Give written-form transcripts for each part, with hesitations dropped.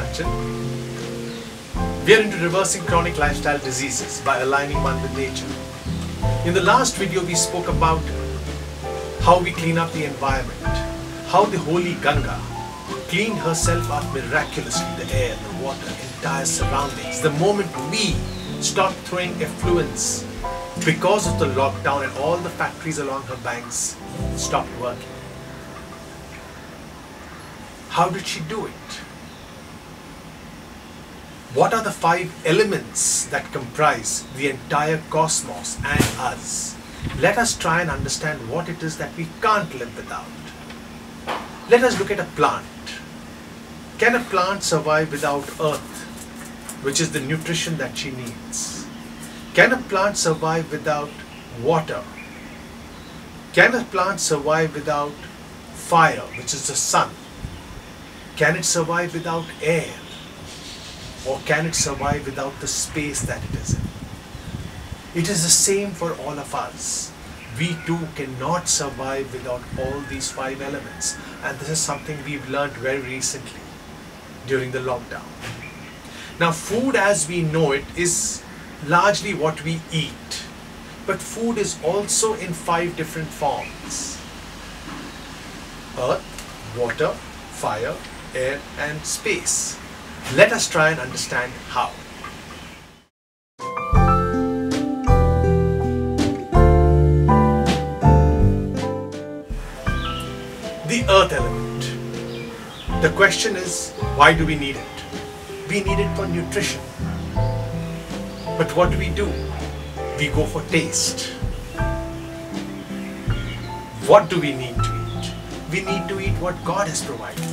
Kanchan. We are into reversing chronic lifestyle diseases by aligning one with nature. In the last video, we spoke about how we clean up the environment, how the holy Ganga cleaned herself up miraculously, the air, the water, entire surroundings. The moment we stopped throwing effluents because of the lockdown and all the factories along her banks stopped working. How did she do it? What are the 5 elements that comprise the entire cosmos and us? Let us try and understand what it is that we can't live without. Let us look at a plant. Can a plant survive without earth, which is the nutrition that she needs? Can a plant survive without water? Can a plant survive without fire, which is the sun? Can it survive without air? Or can it survive without the space that it is in? It is the same for all of us. We too cannot survive without all these 5 elements. And this is something we've learned very recently during the lockdown. Now, food as we know it is largely what we eat. But food is also in 5 different forms: earth, water, fire, air, and space. Let us try and understand how. The earth element. The question is, why do we need it? We need it for nutrition. But what do? We go for taste. What do we need to eat? We need to eat what God has provided.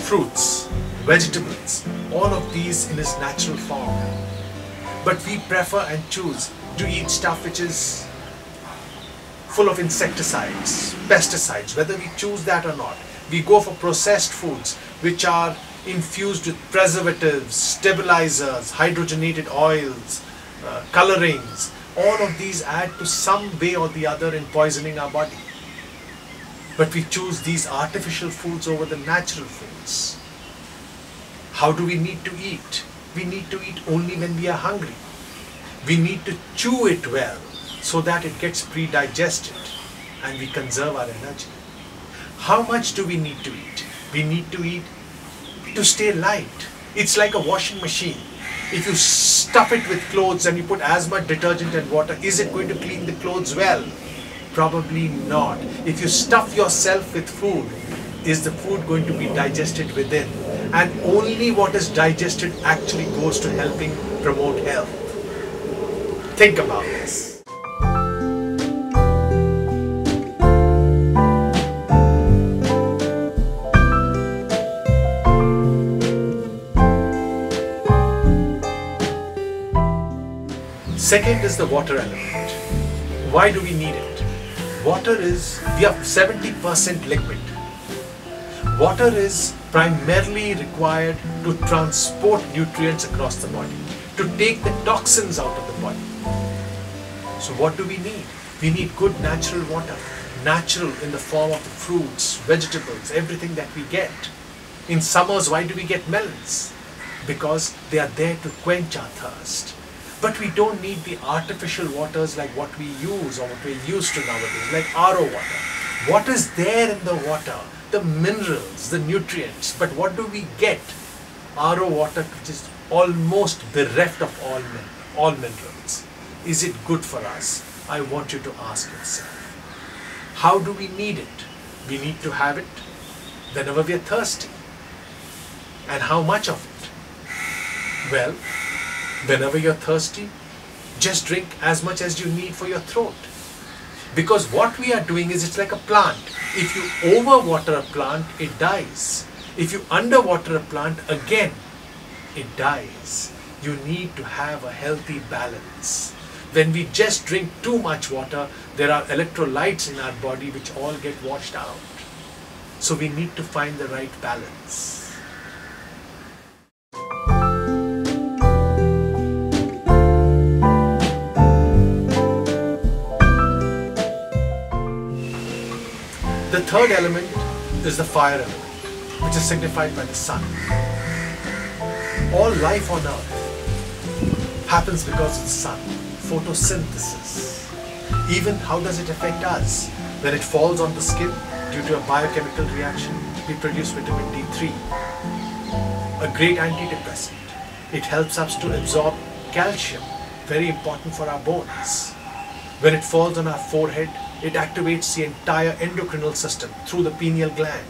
Fruits, vegetables, all of these in its natural form. But we prefer and choose to eat stuff which is full of insecticides, pesticides, whether we choose that or not. We go for processed foods which are infused with preservatives, stabilizers, hydrogenated oils, colorings. All of these add to some way or the other in poisoning our body. But we choose these artificial foods over the natural foods. How do we need to eat? We need to eat only when we are hungry. We need to chew it well so that it gets pre-digested and we conserve our energy. How much do we need to eat? We need to eat to stay light. It's like a washing machine. If you stuff it with clothes and you put as much detergent and water, is it going to clean the clothes well? Probably not. If you stuff yourself with food, is the food going to be digested within? And only what is digested actually goes to helping promote health. Think about this. Second is the water element. Why do we need it? Water is, we are 70% liquid. Water is primarily required to transport nutrients across the body, to take the toxins out of the body. So what do we need? We need good natural water. Natural in the form of the fruits, vegetables, everything that we get. In summers, why do we get melons? Because they are there to quench our thirst. But we don't need the artificial waters like what we use or what we're used to nowadays, like RO water. What is there in the water? The minerals, the nutrients. But what do we get? RO water, which is almost bereft of all minerals. Is it good for us? I want you to ask yourself. How do we need it? We need to have it whenever we are thirsty. And how much of it? Well, whenever you're thirsty, just drink as much as you need for your throat. Because what we are doing is, it's like a plant. If you overwater a plant, it dies. If you underwater a plant, again, it dies. You need to have a healthy balance. When we just drink too much water, there are electrolytes in our body which all get washed out. So we need to find the right balance. The third element is the fire element, which is signified by the sun. All life on earth happens because of the sun. Photosynthesis. Even how does it affect us? When it falls on the skin, due to a biochemical reaction, we produce vitamin D3, a great antidepressant. It helps us to absorb calcium, very important for our bones. When it falls on our forehead, it activates the entire endocrinal system through the pineal gland.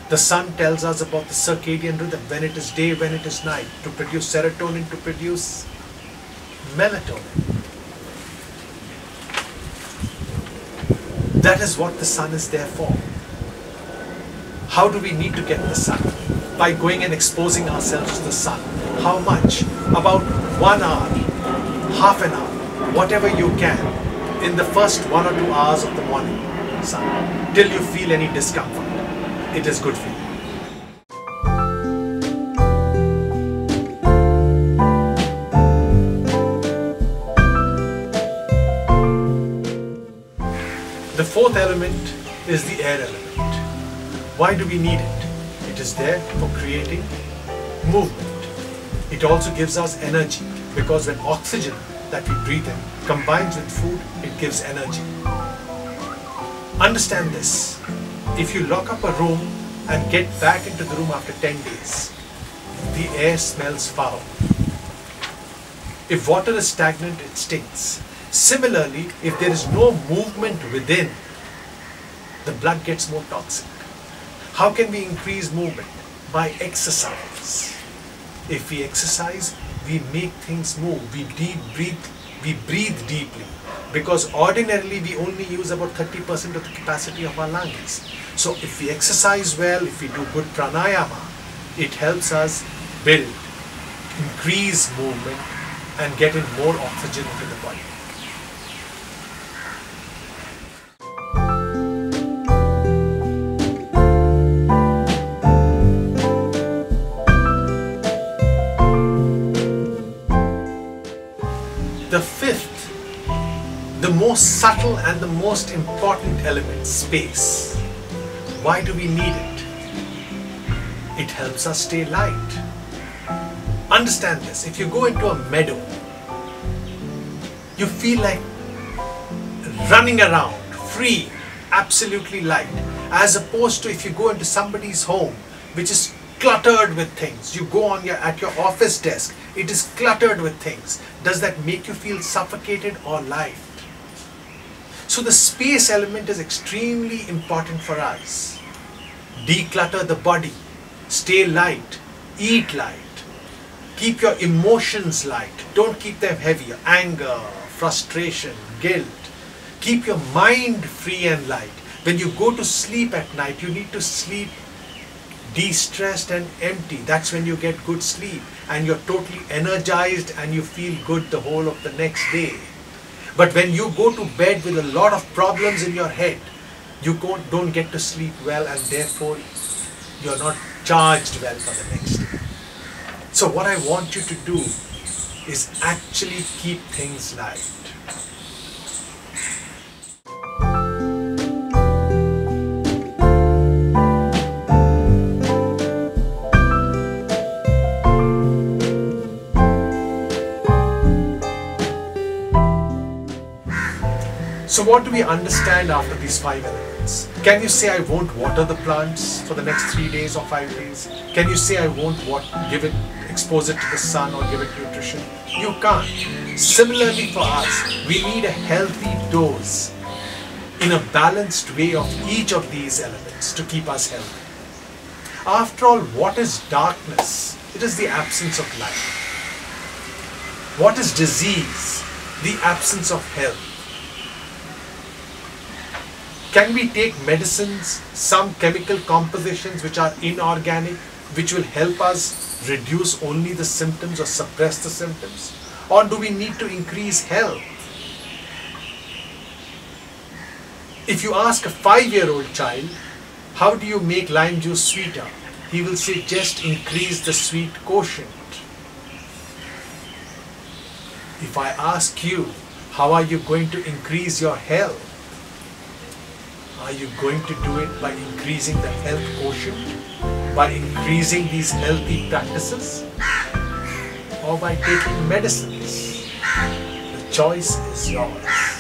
The sun tells us about the circadian rhythm, when it is day, when it is night, to produce serotonin, to produce melatonin. That is what the sun is there for. How do we need to get the sun? By going and exposing ourselves to the sun. How much? About 1 hour, half an hour, whatever you can, in the first 1 or 2 hours of the morning sun, till you feel any discomfort. It is good for you. The fourth element is the air element. Why do we need it? It is there for creating movement. It also gives us energy, because when oxygen that we breathe in combines with food, it gives energy. Understand this. If you lock up a room and get back into the room after 10 days, the air smells foul. If water is stagnant, it stinks. Similarly, if there is no movement within, the blood gets more toxic. How can we increase movement? By exercise. If we exercise, we make things move. We breathe deeply. Because ordinarily we only use about 30% of the capacity of our lungs. So if we exercise well, if we do good pranayama, it helps us build, increase movement and get in more oxygen into the body. The fifth, the most subtle and the most important element, space. Why do we need it? It helps us stay light. Understand this. If you go into a meadow, you feel like running around, free, absolutely light. As opposed to if you go into somebody's home, which is cluttered with things. You go on at your office desk, it is cluttered with things. Does that make you feel suffocated or light? So the space element is extremely important for us. Declutter the body, stay light, eat light, keep your emotions light, don't keep them heavy, anger, frustration, guilt. Keep your mind free and light. When you go to sleep at night, you need to sleep de-stressed and empty. That's when you get good sleep and you're totally energized and you feel good the whole of the next day. But when you go to bed with a lot of problems in your head, you don't get to sleep well and therefore you're not charged well for the next day. So what I want you to do is actually keep things light. So what do we understand after these 5 elements? Can you say I won't water the plants for the next 3 days or 5 days? Can you say I won't expose it to the sun or give it nutrition? You can't. Similarly for us, we need a healthy dose in a balanced way of each of these elements to keep us healthy. After all, what is darkness? It is the absence of light. What is disease? The absence of health. Can we take medicines, some chemical compositions which are inorganic, which will help us reduce only the symptoms or suppress the symptoms? Or do we need to increase health? If you ask a 5-year-old child, how do you make lime juice sweeter? He will say, just increase the sweet quotient. If I ask you, how are you going to increase your health? Are you going to do it by increasing the health quotient? By increasing these healthy practices or by taking medicines? The choice is yours.